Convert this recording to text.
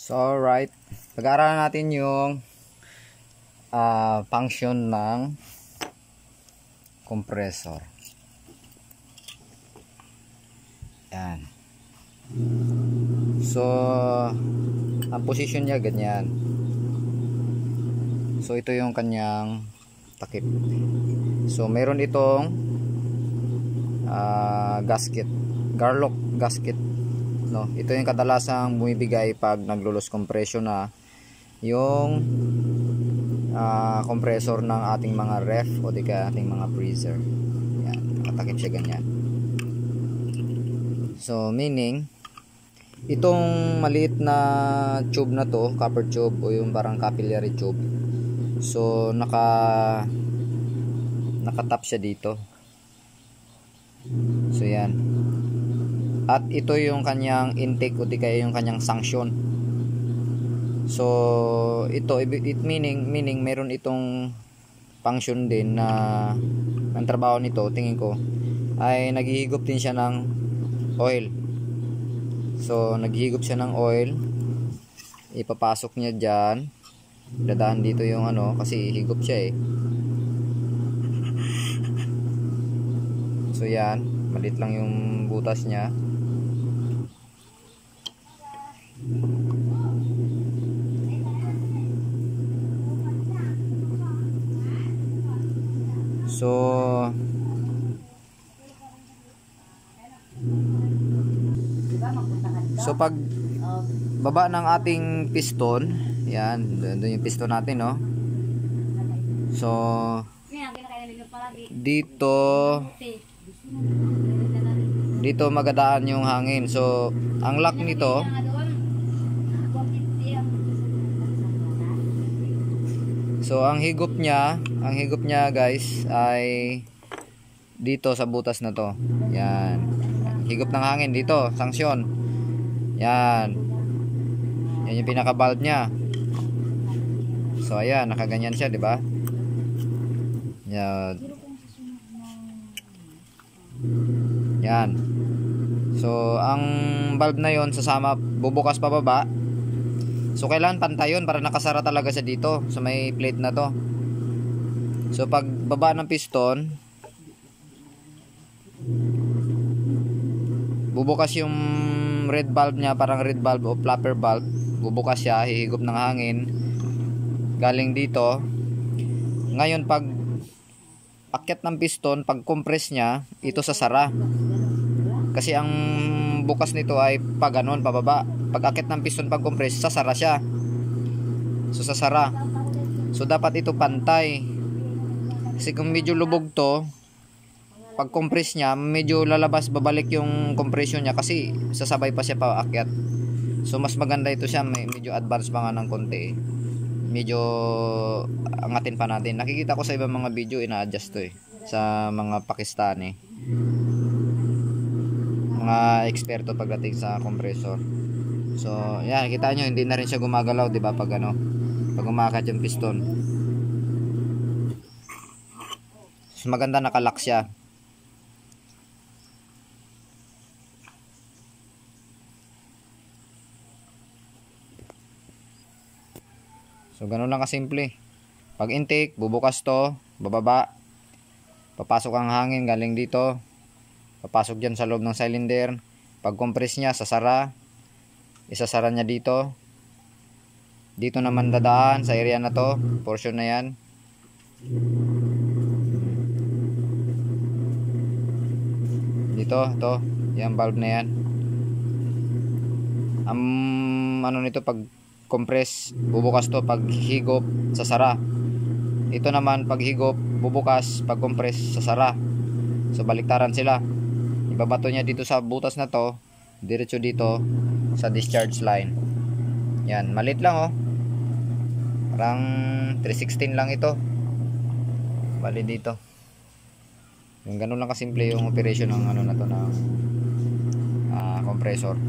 So alright, pag-aaralan natin yung function ng compressor. Yan. So ang position niya ganyan. So ito yung kanyang takip. So meron itong gasket, garlock gasket, no? Ito yung kadalasang bumibigay pag naglulos compression na yung compressor ng ating mga ref o di kaya ating mga freezer. Yan, nakatakip siya ganyan. So meaning itong maliit na tube na to, copper tube o yung parang capillary tube, so nakatap siya dito. So yan. At ito yung kanyang intake o di kaya yung kanyang sanction. So ito it meaning meron itong function din na ang trabaho nito, tingin ko ay naghihigop din siya ng oil. So naghihigop siya ng oil, ipapasok niya diyan, dadaan dito yung kasi higop siya eh. So yan, malit lang yung butas niya. So pag baba ng ating piston, yan, doon yung piston natin, no? So dito magadaan yung hangin. So ang lock nito, so ang higop niya guys ay dito sa butas na to. Yan, higop ng hangin dito, sanksyon. Yan yung pinaka valve niya. So ayan, nakaganyan siya, di ba? Yan. So ang valve na yon sasama, bubukas pababa. So kailangan pantay yun para nakasara talaga siya dito sa may plate na to. So pag baba ng piston, bubukas yung red valve niya, parang red valve o flapper valve. Bubukas siya, hihigop ng hangin galing dito. Ngayon pag akyat ng piston, pag compress niya, ito sasara. Kasi ang bukas nito ay pag ganon, pababa. Pag akyat ng piston, pag compress, sasara siya. So sasara. So dapat ito pantay. Kasi kung medyo lubog to, pag compress niya, medyo lalabas, babalik yung compression niya kasi sasabay pa siya pa akyat. So mas maganda ito siya, medyo advance pa nga ng konti. Medyo angatin pa natin. Nakikita ko sa ibang mga video, ina-adjust to eh, sa mga Pakistani, mga eksperto pagdating sa compressor. So yan, kita nyo, hindi na rin siya gumagalaw, di ba, pag pag umakat yung piston. So maganda, nakalock siya. So ganun lang kasimple. Pag intake, bubukas to, bababa, papasok ang hangin galing dito, papasok dyan sa loob ng cylinder. Pag compress niya, sasara, isasara niya dito. Dito naman dadaan sa area na to, portion na yan. Dito, to, yung valve na yan. Nito, pag compress, bubukas to, pag higop, sasara. Ito naman, pag higop, bubukas, pag compress, sasara. So baliktaran sila. Ibabato niya dito sa butas na to, diretso dito sa discharge line. Yan, malit lang oh. Parang 316 lang ito. Bali dito. Yung ganun lang kasimple yung operation ng na to, ng compressor.